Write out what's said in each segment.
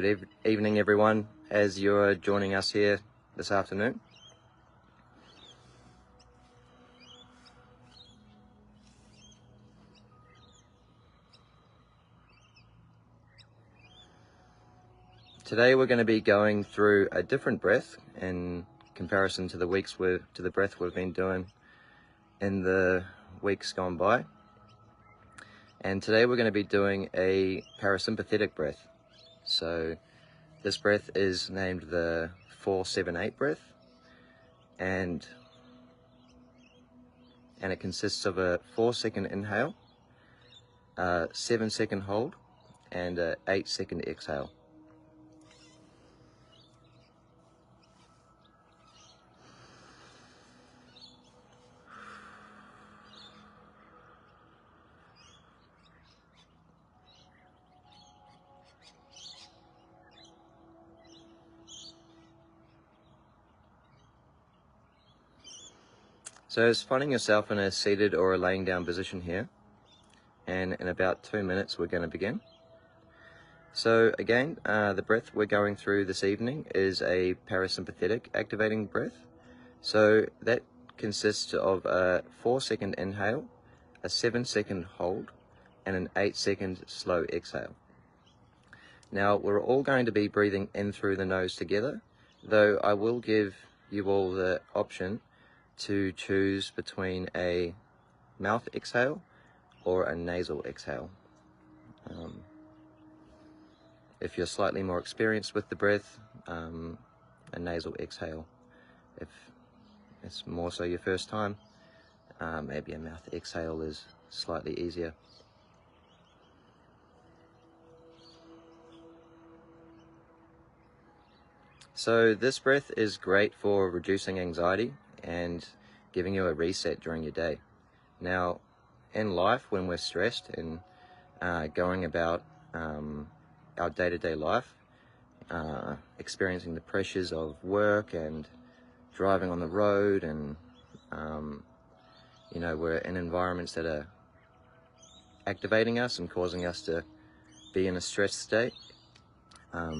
Good evening, everyone, as you're joining us here this afternoon. Today we're going to be going through a different breath in comparison to the breath we've been doing in the weeks gone by. And today we're going to be doing a parasympathetic breath. So this breath is named the 4-7-8 breath, and it consists of a 4-second inhale, a 7-second hold, and a 8-second exhale. So it's finding yourself in a seated or a laying down position here, and in about 2 minutes we're going to begin. So again, the breath we're going through this evening is a parasympathetic activating breath. So that consists of a 4-second inhale, a 7-second hold, and an 8-second slow exhale. Now we're all going to be breathing in through the nose together, though I will give you all the option to choose between a mouth exhale or a nasal exhale. If you're slightly more experienced with the breath, a nasal exhale. If it's more so your first time, maybe a mouth exhale is slightly easier. So this breath is great for reducing anxiety and giving you a reset during your day. Now, in life, when we're stressed and going about our day-to-day life, experiencing the pressures of work and driving on the road, and we're in environments that are activating us and causing us to be in a stressed state. A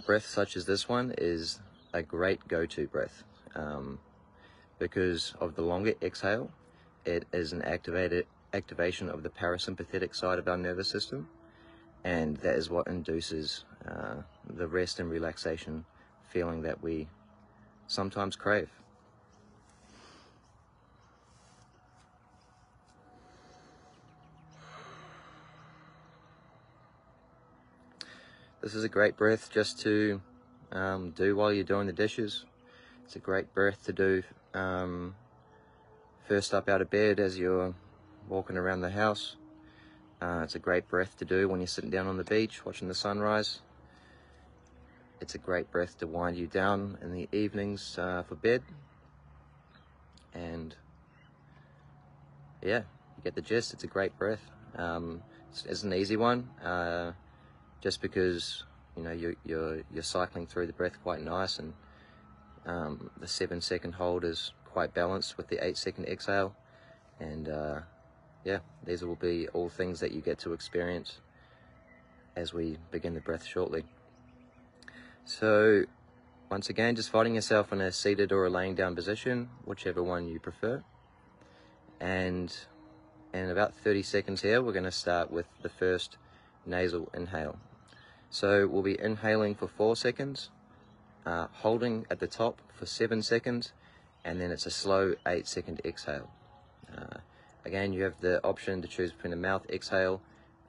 breath such as this one is a great go-to breath because of the longer exhale. It is an activation of the parasympathetic side of our nervous system, and that is what induces the rest and relaxation feeling that we sometimes crave. This is a great breath just to do while you're doing the dishes. It's a great breath to do first up out of bed as you're walking around the house. It's a great breath to do when you're sitting down on the beach watching the sunrise. It's a great breath to wind you down in the evenings for bed. And yeah, you get the gist. It's a great breath. It's an easy one. Just because you're cycling through the breath quite nice, and the 7-second hold is quite balanced with the 8-second exhale, and yeah, these will be all things that you get to experience as we begin the breath shortly. So once again, just finding yourself in a seated or a laying down position, whichever one you prefer, and in about 30 seconds here we're going to start with the first nasal inhale. So we'll be inhaling for 4 seconds, holding at the top for 7 seconds, and then it's a slow 8-second exhale. Again, you have the option to choose between a mouth exhale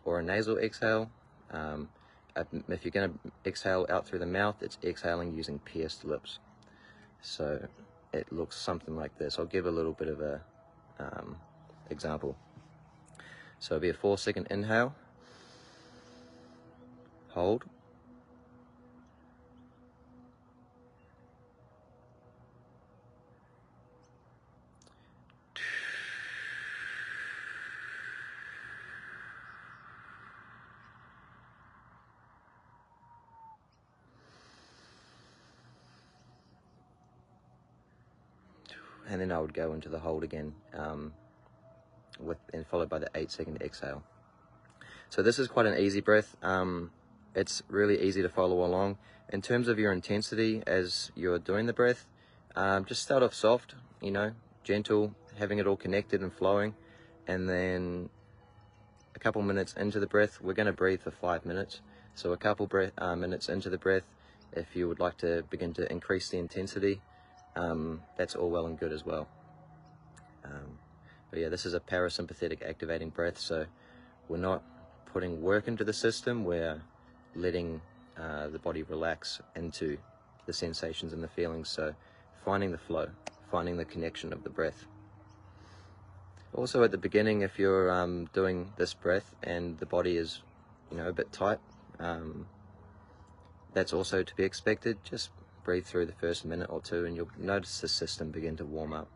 or a nasal exhale. If you're going to exhale out through the mouth, it's exhaling using pierced lips. So it looks something like this. I'll give a little bit of a example. So it'll be a 4-second inhale, hold, and then I would go into the hold again, and followed by the 8-second exhale. So this is quite an easy breath. it's really easy to follow along. In terms of your intensity as you're doing the breath, just start off soft, you know, gentle, having it all connected and flowing, and then a couple minutes into the breath, we're going to breathe for 5 minutes. So a couple minutes into the breath, if you would like to begin to increase the intensity, that's all well and good as well. But yeah, this is a parasympathetic activating breath, so we're not putting work into the system, we're letting the body relax into the sensations and the feelings, so finding the flow, finding the connection of the breath. Also at the beginning, if you're doing this breath and the body is, you know, a bit tight, that's also to be expected. Just breathe through the first minute or two and you'll notice the system begin to warm up.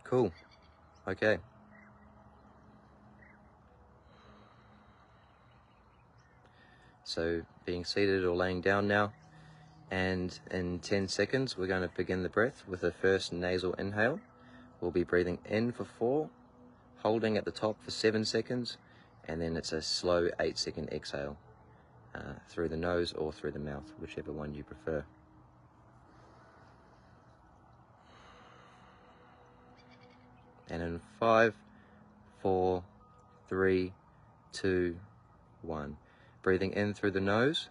Cool. Okay. So being seated or laying down now, and in 10 seconds we're going to begin the breath with the first nasal inhale. We'll be breathing in for 4, holding at the top for 7 seconds, and then it's a slow 8-second exhale through the nose or through the mouth, whichever one you prefer. And in 5, 4, 3, 2, 1. Breathing in through the nose.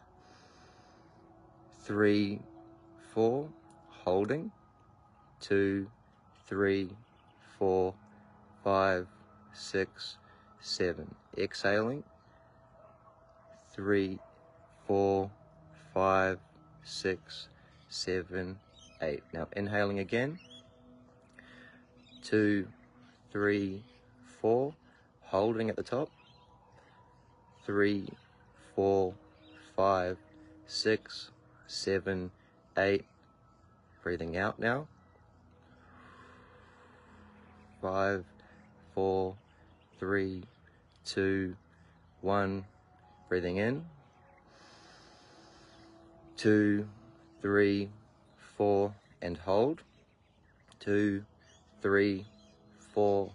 3, 4. Holding. 2, 3, 4, 5, 6, 7. Exhaling. 3, 4, 5, 6, 7, 8. Now inhaling again. 2, 3, 4. Holding at the top. 3, 4, 5, 6, 7, 8. Breathing out now. 5, 4, 3, 2, 1. Breathing in. 2, 3, 4, and hold. 2, 3, 4,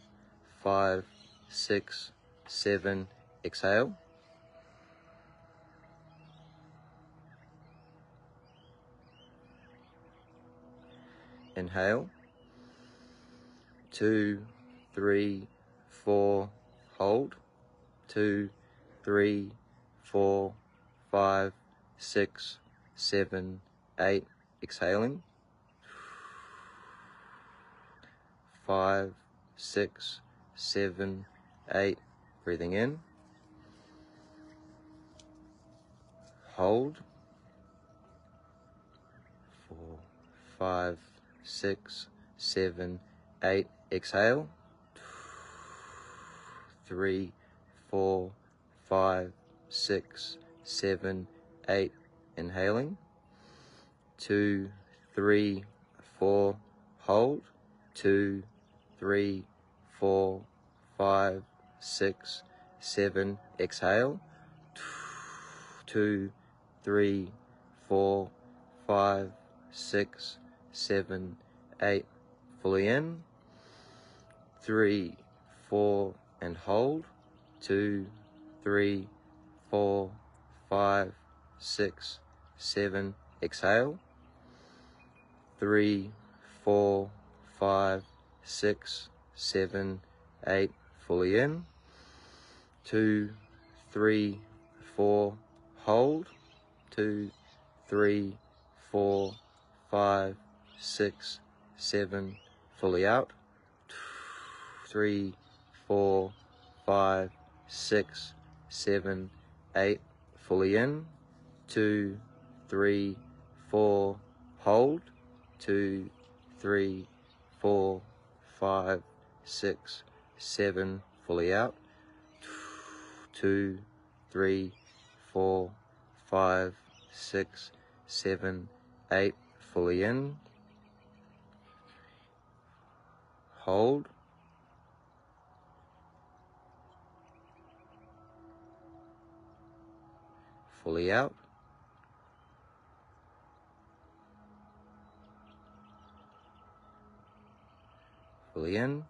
5, 6, 7. Exhale. Inhale. 2, 3, 4. Hold. 2, 3, 4, 5, 6, 7, 8. Exhaling. 5, 6, 7, 8. Breathing in. Hold. 4, 5, 6, 7, 8. Exhale. 3, 4, 5, 6, 7, 8. Inhaling. 2, 3, 4. Hold. 2, 3, 4, 5, 6, 7. Exhale. 2, 3, 4, 5, 6, 7, 8. Fully in. 3, 4, and hold. 2, 3, 4, 5, 6, 7. Exhale. 3, 4, 5, 6, 7, 8. Fully in. 2, 3, 4. Hold. 2, 3, 4, 5, 6, 7. Fully out. 3, 4, 5, 6, 7, 8. Fully in. 2, 3, 4. Hold. 2, 3, 4, 5, 6, 7. Fully out. 2, 3, 4, 5, 6, 7, 8. Fully in. Hold. Fully out. Fully in.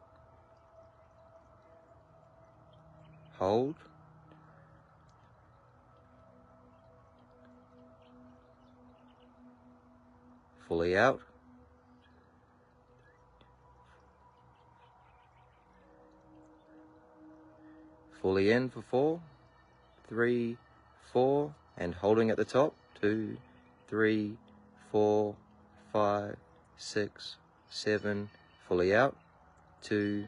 hold, fully out, fully in for 4, 3, 4, and holding at the top, 2, 3, 4, 5, 6, 7, fully out, 2,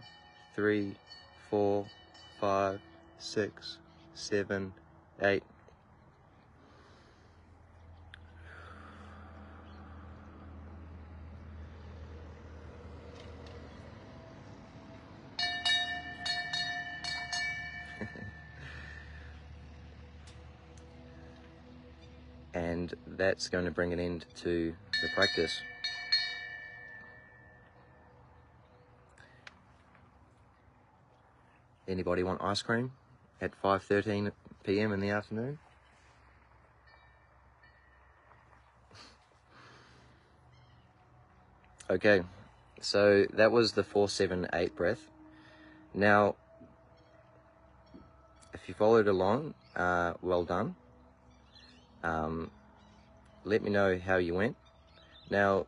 3, 4, 5, 6, 7, 8. And that's going to bring an end to the practice. Anybody want ice cream at 5:13 p.m. in the afternoon? Okay, so that was the 4-7-8 breath. Now, if you followed along, well done. Let me know how you went. Now,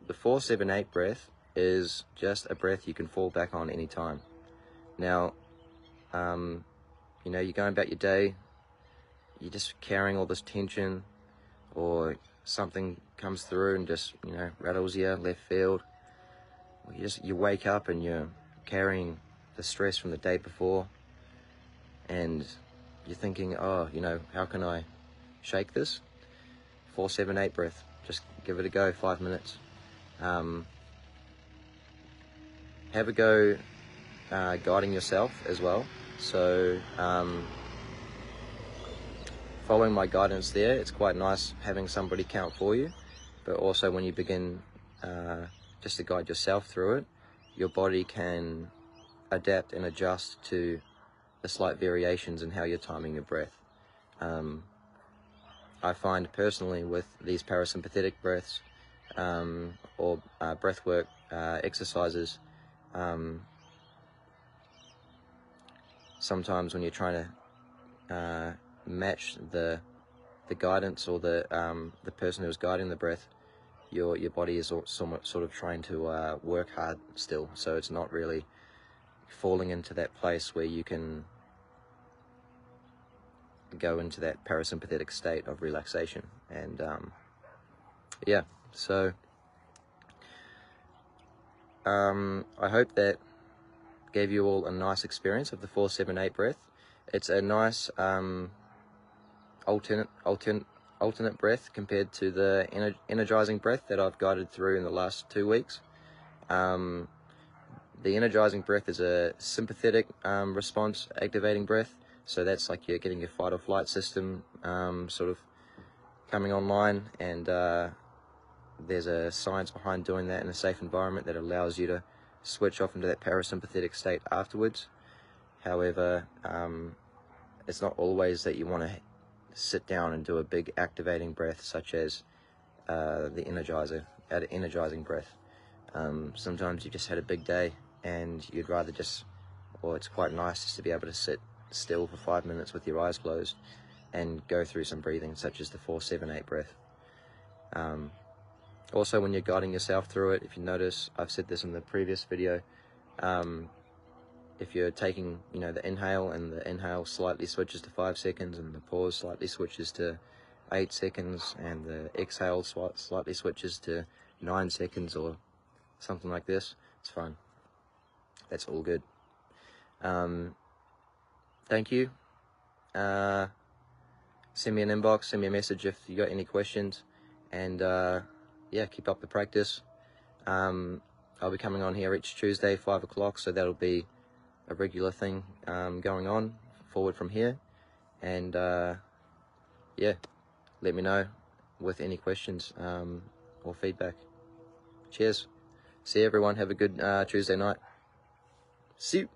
the 4-7-8 breath is just a breath you can fall back on anytime. Now, you know, you're going about your day, you're just carrying all this tension, or something comes through and just, you know, rattles you left field. Or you wake up and you're carrying the stress from the day before, and you're thinking, oh, you know, how can I shake this? 4-7-8 breath. Just give it a go, 5 minutes. Have a go guiding yourself as well. So following my guidance there, it's quite nice having somebody count for you, but also when you begin just to guide yourself through it, your body can adapt and adjust to the slight variations in how you're timing your breath. I find personally with these parasympathetic breaths or breathwork exercises, sometimes when you're trying to match the guidance or the person who's guiding the breath, your body is sort of trying to work hard still, so it's not really falling into that place where you can go into that parasympathetic state of relaxation. And yeah, so I hope that gave you all a nice experience of the 4-7-8 breath. It's a nice alternate breath compared to the energizing breath that I've guided through in the last 2 weeks. The energizing breath is a sympathetic response activating breath. So that's like you're getting your fight or flight system sort of coming online, and there's a science behind doing that in a safe environment that allows you to switch off into that parasympathetic state afterwards. However, it's not always that you want to sit down and do a big activating breath such as the energizing breath. Sometimes you've just had a big day and you'd rather just, or it's quite nice just to be able to sit still for 5 minutes with your eyes closed and go through some breathing such as the 4-7-8 breath. Also, when you're guiding yourself through it, if you notice, I've said this in the previous video, if you're taking, you know, the inhale, and the inhale slightly switches to 5 seconds and the pause slightly switches to 8 seconds and the exhale slightly switches to 9 seconds or something like this, it's fine. That's all good. Thank you. Send me an inbox, send me a message if you got any questions, and yeah, keep up the practice. I'll be coming on here each Tuesday, 5 o'clock, so that'll be a regular thing going on forward from here. And yeah, let me know with any questions or feedback. Cheers. See you, everyone. Have a good Tuesday night. See you.